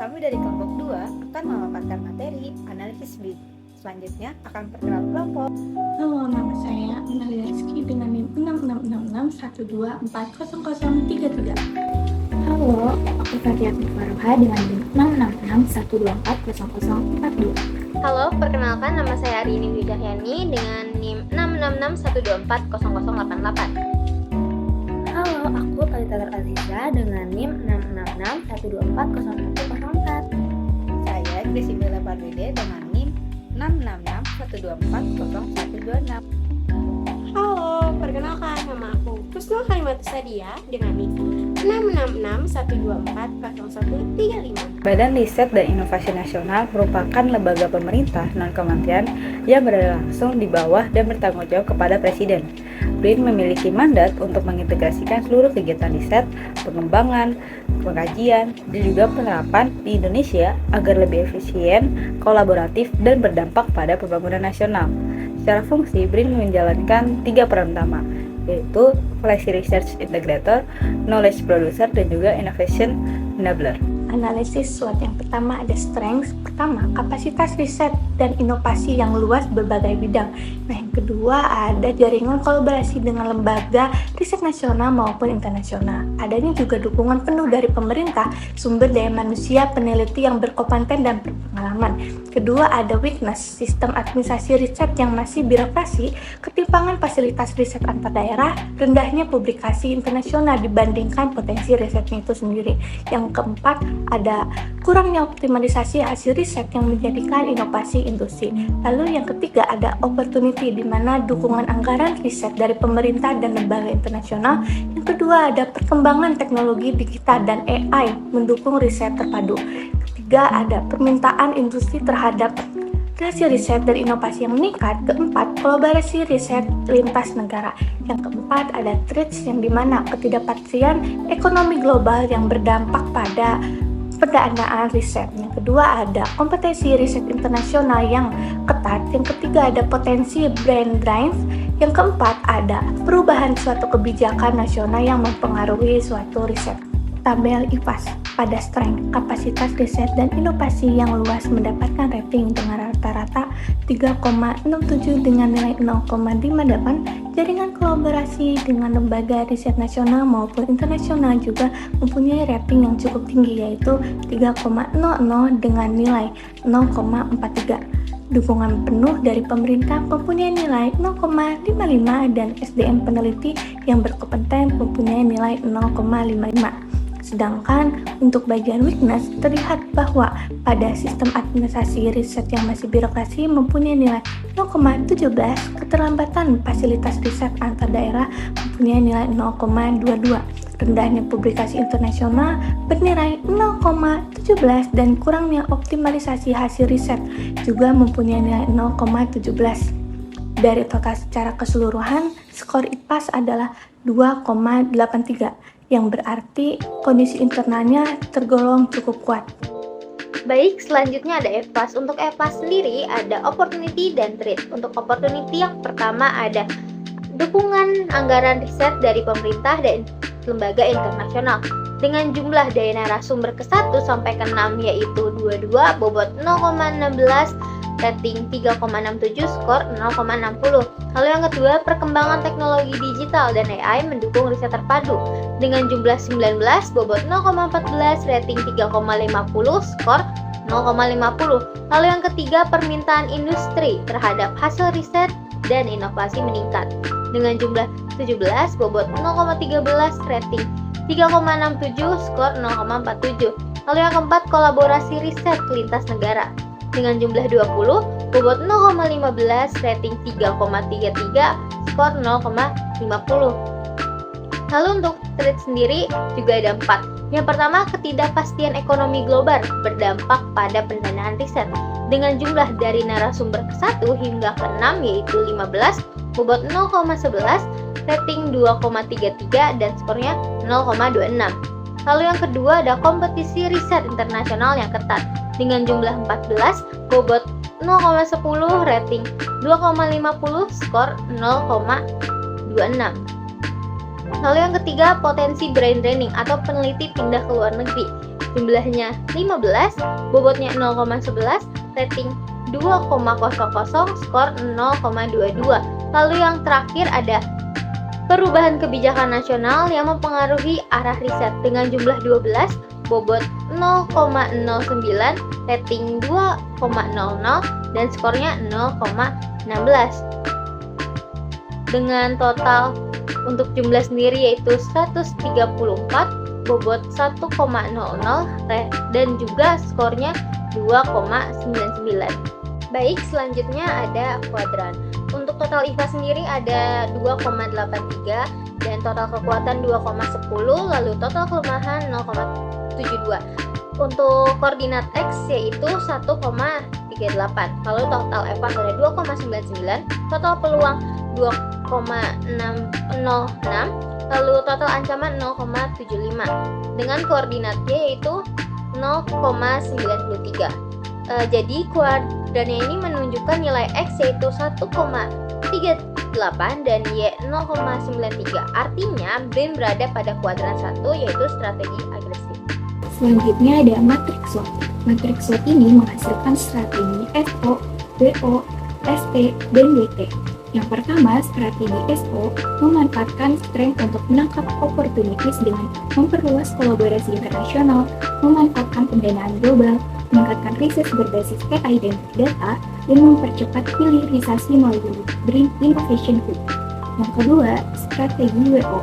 Kami dari kelompok 2 akan memaparkan materi analisis BIM. Selanjutnya akan perkenalan kelompok. Halo, nama saya Menalia Rizky dengan NIM 66612140033. Halo, aku Fathiyah Faroha dengan NIM 66612400042. Halo, perkenalkan nama saya Arini Widahyani dengan NIM 66612400088. Halo, aku Talita Aziza dengan NIM 666124004. Saya Gracie Bella Barbede dengan NIM 66612400126. Halo, perkenalkan nama aku Kusno Kalimat Sadia dengan NIM 66612400135. Badan Riset dan Inovasi Nasional merupakan lembaga pemerintah non-kementerian yang berada langsung di bawah dan bertanggung jawab kepada Presiden. BRIN memiliki mandat untuk mengintegrasikan seluruh kegiatan riset, pengembangan, pengkajian, dan juga penerapan di Indonesia agar lebih efisien, kolaboratif, dan berdampak pada pembangunan nasional. Secara fungsi, BRIN menjalankan 3 peran utama, yaitu Policy Research Integrator, Knowledge Producer, dan juga Innovation Enabler. Analisis SWOT yang pertama ada strengths. Pertama, kapasitas riset dan inovasi yang luas berbagai bidang. Nah, yang kedua ada jaringan kolaborasi dengan lembaga riset nasional maupun internasional. Adanya juga dukungan penuh dari pemerintah, sumber daya manusia, peneliti yang berkompeten dan berpengalaman. Kedua ada weakness, sistem administrasi riset yang masih birokrasi, ketimpangan fasilitas riset antar daerah, rendahnya publikasi internasional dibandingkan potensi risetnya itu sendiri. Yang keempat ada kurangnya optimalisasi hasil riset yang menjadikan inovasi industri. Lalu yang ketiga ada opportunity, di mana dukungan anggaran riset dari pemerintah dan lembaga internasional. Yang kedua ada perkembangan teknologi digital dan AI mendukung riset terpadu. Ketiga ada permintaan industri terhadap hasil riset dan inovasi yang meningkat. Keempat, kolaborasi riset lintas negara. Yang keempat ada threats, yang dimana ketidakpastian ekonomi global yang berdampak pada pendanaan riset. Yang kedua ada kompetensi riset internasional yang ketat. Yang ketiga ada potensi brand drive. Yang keempat ada perubahan suatu kebijakan nasional yang mempengaruhi suatu riset. Tabel IPAS pada strength, kapasitas riset dan inovasi yang luas mendapatkan rating dengan rata-rata 3,67 dengan nilai 0,58. Jaringan kolaborasi dengan lembaga riset nasional maupun internasional juga mempunyai rating yang cukup tinggi, yaitu 3,00 dengan nilai 0,43. Dukungan penuh dari pemerintah mempunyai nilai 0,55 dan SDM peneliti yang berkompeten mempunyai nilai 0,55. Sedangkan untuk bagian weakness terlihat bahwa pada sistem administrasi riset yang masih birokrasi mempunyai nilai 0,17, keterlambatan fasilitas riset antar daerah mempunyai nilai 0,22, rendahnya publikasi internasional bernilai 0,17 dan kurangnya optimalisasi hasil riset juga mempunyai nilai 0,17. Dari total secara keseluruhan, skor IPAS adalah 2,83. yang berarti kondisi internalnya tergolong cukup kuat. Baik, selanjutnya ada E+. Untuk E+ sendiri ada opportunity dan threat. Untuk opportunity yang pertama ada dukungan anggaran riset dari pemerintah dan lembaga internasional dengan jumlah daya narasumber ke-1 sampai ke-6 yaitu 22, bobot 0,16, rating 3,67, skor 0,60. Lalu yang kedua, perkembangan teknologi digital dan AI mendukung riset terpadu dengan jumlah 19, bobot 0,14, rating 3,50, skor 0,50. Lalu yang ketiga, permintaan industri terhadap hasil riset dan inovasi meningkat dengan jumlah 17, bobot 0,13, rating 3,67, skor 0,47. Lalu yang keempat, kolaborasi riset lintas negara dengan jumlah 20, bobot 0,15, rating 3,33, skor 0,50. Lalu untuk threat sendiri juga ada 4. Yang pertama, ketidakpastian ekonomi global berdampak pada pendanaan riset dengan jumlah dari narasumber ke-1 hingga ke-6 yaitu 15, bobot 0,11, rating 2,33 dan skornya 0,26. Lalu yang kedua ada kompetisi riset internasional yang ketat dengan jumlah 14, bobot 0,10, rating 2,50, skor 0,26. Lalu yang ketiga, potensi brain draining atau peneliti pindah ke luar negeri jumlahnya 15, bobotnya 0,11, rating 2,00, skor 0,22. Lalu yang terakhir ada perubahan kebijakan nasional yang mempengaruhi arah riset dengan jumlah 12, bobot 0,09, rating 2,00 dan skornya 0,16. Dengan total untuk jumlah sendiri yaitu 134, bobot 1,00 dan juga skornya 2,99. Baik, selanjutnya ada kuadran. Untuk total IVA sendiri ada 2,83 dan total kekuatan 2,10, lalu total kelemahan 0,72. Untuk koordinat X yaitu 1,38. Lalu total EVAS ada 2,99, total peluang 2,606, lalu total ancaman 0,75. Dengan koordinat Y yaitu 0,93. Jadi kuadrannya ini menunjukkan nilai X yaitu 1,38 dan Y 0,93. Artinya BRIN berada pada kuadran 1 yaitu strategi agresif. Selanjutnya ada matriks SWOT. Matriks SWOT ini menghasilkan strategi SO, BO, ST, dan DT. Yang pertama, strategi SO memanfaatkan strength untuk menangkap opportunities dengan memperluas kolaborasi internasional, memanfaatkan pendanaan global, meningkatkan riset berbasis AI dan big data, dan mempercepat hilirisasi melalui BRIN Innovation Hub. Yang kedua, strategi WO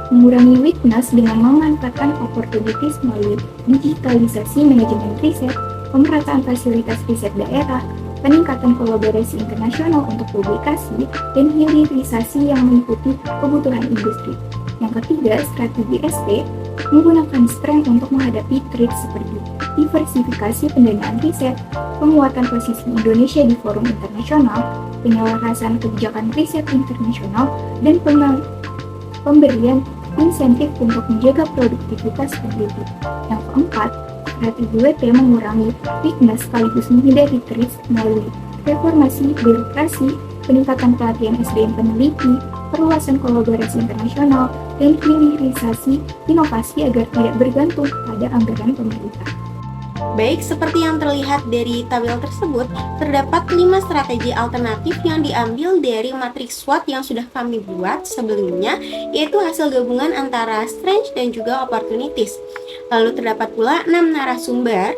mengurangi weakness dengan memanfaatkan opportunities melalui digitalisasi manajemen riset, pemerataan fasilitas riset daerah, peningkatan kolaborasi internasional untuk publikasi, dan hilirisasi yang mengikuti kebutuhan industri. Yang ketiga, strategi ST menggunakan strength untuk menghadapi threat seperti diversifikasi pendanaan riset, penguatan posisi Indonesia di forum internasional, penyelarasan kebijakan riset internasional, dan pemberian insentif untuk menjaga produktivitas peneliti. Yang keempat, strategi WT mengurangi weakness sekaligus menghindari threats melalui reformasi birokrasi, peningkatan pelatihan SDM peneliti, perluasan kolaborasi internasional, dan hilirisasi inovasi agar tidak bergantung pada anggaran pemerintah. Baik, seperti yang terlihat dari tabel tersebut, terdapat 5 strategi alternatif yang diambil dari matriks SWOT yang sudah kami buat sebelumnya, yaitu hasil gabungan antara strength dan juga opportunities. Lalu terdapat pula 6 narasumber.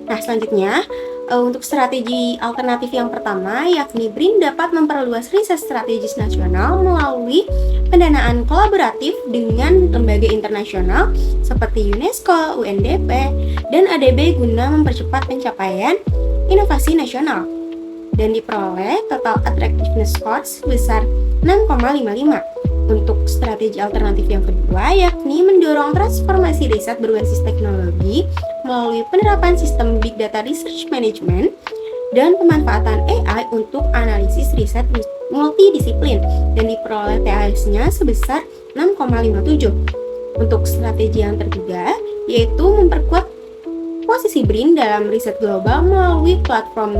Nah, selanjutnya untuk strategi alternatif yang pertama, yakni BRIN dapat memperluas riset strategis nasional melalui pendanaan kolaboratif dengan lembaga internasional seperti UNESCO, UNDP, dan ADB guna mempercepat pencapaian inovasi nasional. Dan diperoleh total attractiveness score sebesar 6,55. Untuk strategi alternatif yang kedua, yakni mendorong transformasi riset berbasis teknologi melalui penerapan sistem Big Data Research Management dan pemanfaatan AI untuk analisis riset multidisiplin, dan diperoleh TAS-nya sebesar 6,57. Untuk strategi yang ketiga, yaitu memperkuat posisi BRIN dalam riset global melalui platform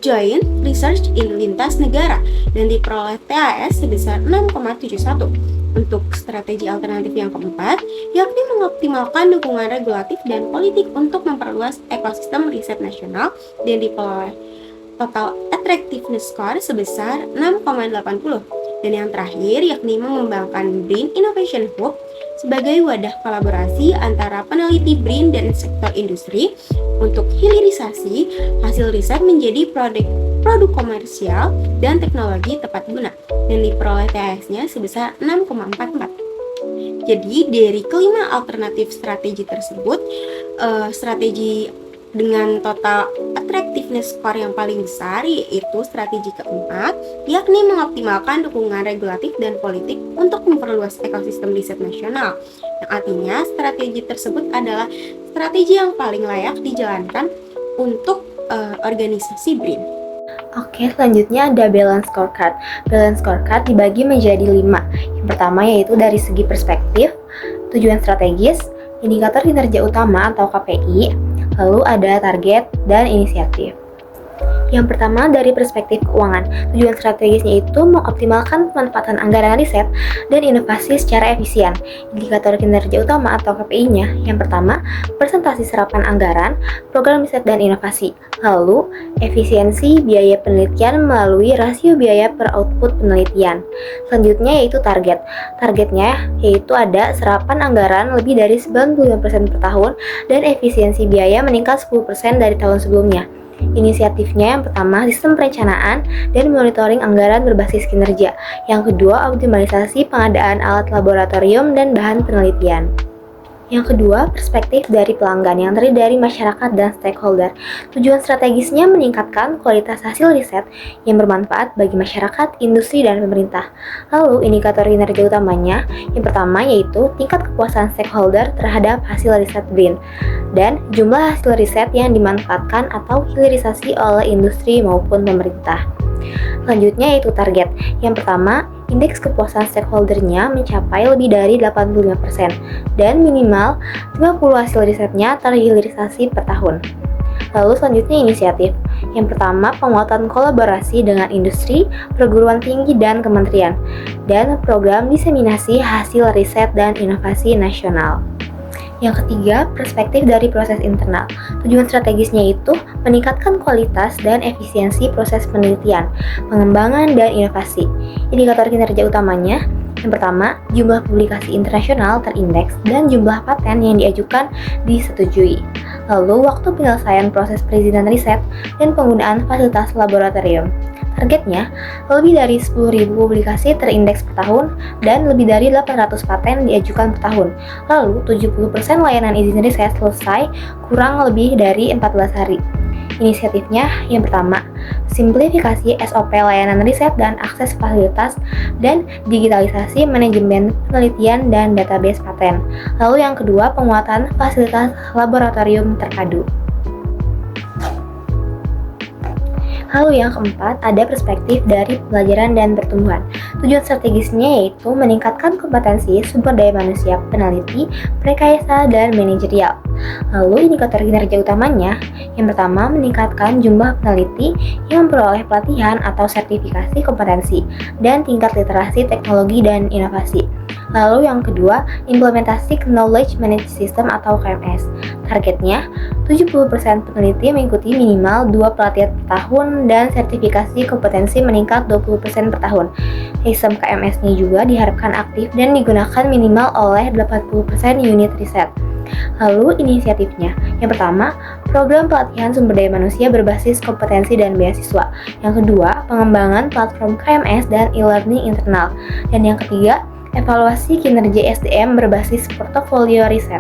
Joint Research in lintas negara, dan diperoleh TAS sebesar 6,71. Untuk strategi alternatif yang keempat, yakni mengoptimalkan dukungan regulatif dan politik untuk memperluas ekosistem riset nasional, dan diperoleh total attractiveness score sebesar 6,80. Dan yang terakhir, yakni mengembangkan BRIN Innovation Hub sebagai wadah kolaborasi antara peneliti BRIN dan sektor industri untuk hilirisasi hasil riset menjadi produk komersial dan teknologi tepat guna, dan diperoleh TAS-nya sebesar 6,44. Jadi dari kelima alternatif strategi tersebut, strategi dengan total attractiveness score yang paling besar yaitu strategi keempat, yakni mengoptimalkan dukungan regulatif dan politik untuk memperluas ekosistem riset nasional. Yang artinya strategi tersebut adalah strategi yang paling layak dijalankan untuk organisasi BRIN. Oke, selanjutnya ada balance scorecard. Balance scorecard dibagi menjadi 5. Yang pertama yaitu dari segi perspektif, tujuan strategis, indikator kinerja utama atau KPI, lalu ada target dan inisiatif. Yang pertama dari perspektif keuangan. Tujuan strategisnya itu mengoptimalkan pemanfaatan anggaran riset dan inovasi secara efisien. Indikator kinerja utama atau KPI-nya yang pertama, presentasi serapan anggaran, program riset dan inovasi. Lalu, efisiensi biaya penelitian melalui rasio biaya per output penelitian. Selanjutnya yaitu target. Targetnya yaitu ada serapan anggaran lebih dari 95% per tahun dan efisiensi biaya meningkat 10% dari tahun sebelumnya. Inisiatifnya yang pertama, sistem perencanaan dan monitoring anggaran berbasis kinerja. Yang kedua, optimalisasi pengadaan alat laboratorium dan bahan penelitian. Yang kedua, perspektif dari pelanggan yang terdiri dari masyarakat dan stakeholder. Tujuan strategisnya meningkatkan kualitas hasil riset yang bermanfaat bagi masyarakat, industri, dan pemerintah. Lalu, indikator kinerja utamanya yang pertama yaitu tingkat kepuasan stakeholder terhadap hasil riset BRIN dan jumlah hasil riset yang dimanfaatkan atau hilirisasi oleh industri maupun pemerintah. Selanjutnya yaitu target. Yang pertama, indeks kepuasan stakeholdernya mencapai lebih dari 85% dan minimal 50 hasil risetnya terhilirisasi per tahun. Lalu selanjutnya inisiatif. Yang pertama, penguatan kolaborasi dengan industri, perguruan tinggi, dan kementerian, dan program diseminasi hasil riset dan inovasi nasional. Yang ketiga, perspektif dari proses internal. Tujuan strategisnya itu meningkatkan kualitas dan efisiensi proses penelitian, pengembangan, dan inovasi. Indikator kinerja utamanya, yang pertama, jumlah publikasi internasional terindeks dan jumlah paten yang diajukan disetujui. Lalu, waktu penyelesaian proses perizinan riset dan penggunaan fasilitas laboratorium. Targetnya, lebih dari 10.000 publikasi terindeks per tahun dan lebih dari 800 paten diajukan per tahun. Lalu, 70% layanan izin riset selesai kurang lebih dari 14 hari. Inisiatifnya yang pertama, simplifikasi SOP layanan riset dan akses fasilitas dan digitalisasi manajemen penelitian dan database paten. Lalu yang kedua, penguatan fasilitas laboratorium terpadu. Lalu yang keempat, ada perspektif dari pelajaran dan pertumbuhan. Tujuan strategisnya yaitu meningkatkan kompetensi sumber daya manusia peneliti, prekaisa, dan manajerial. Lalu indikator kinerja utamanya, yang pertama meningkatkan jumlah peneliti yang memperoleh pelatihan atau sertifikasi kompetensi, dan tingkat literasi teknologi dan inovasi. Lalu yang kedua, implementasi Knowledge Management System atau KMS. Targetnya, 70% peneliti mengikuti minimal 2 pelatihan per tahun dan sertifikasi kompetensi meningkat 20% per tahun. Sistem KMS-nya juga diharapkan aktif dan digunakan minimal oleh 80% unit riset. Lalu inisiatifnya, yang pertama, program pelatihan sumber daya manusia berbasis kompetensi dan beasiswa. Yang kedua, pengembangan platform KMS dan e-learning internal. Dan yang ketiga, evaluasi kinerja SDM berbasis portofolio riset.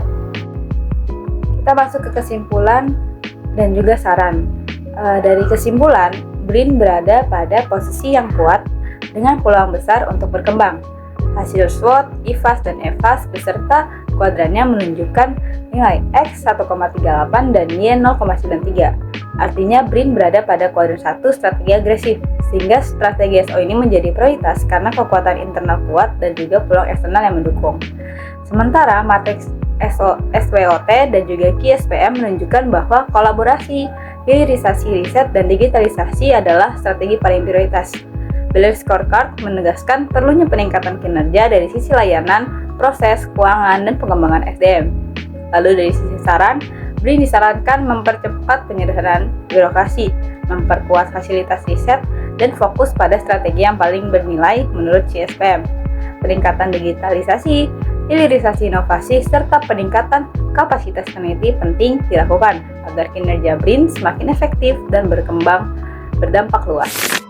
Kita masuk ke kesimpulan dan juga saran. Dari kesimpulan, BRIN berada pada posisi yang kuat dengan peluang besar untuk berkembang. Hasil SWOT, IFAS, dan EVAS beserta kuadrannya menunjukkan nilai X 1,38 dan Y 0,93. Artinya BRIN berada pada kuadran 1 strategi agresif, sehingga strategi SO ini menjadi prioritas karena kekuatan internal kuat dan juga peluang eksternal yang mendukung. Sementara matriks SWOT dan juga KI-SPM menunjukkan bahwa kolaborasi, hilirisasi riset, dan digitalisasi adalah strategi paling prioritas. Baylor Scorecard menegaskan perlunya peningkatan kinerja dari sisi layanan, proses, keuangan, dan pengembangan SDM. Lalu dari sisi saran, BRIN disarankan mempercepat penyederhanaan birokrasi, memperkuat fasilitas riset, dan fokus pada strategi yang paling bernilai menurut CSPM. Peningkatan digitalisasi, hilirisasi inovasi, serta peningkatan kapasitas peneliti penting dilakukan agar kinerja BRIN semakin efektif dan berdampak luas.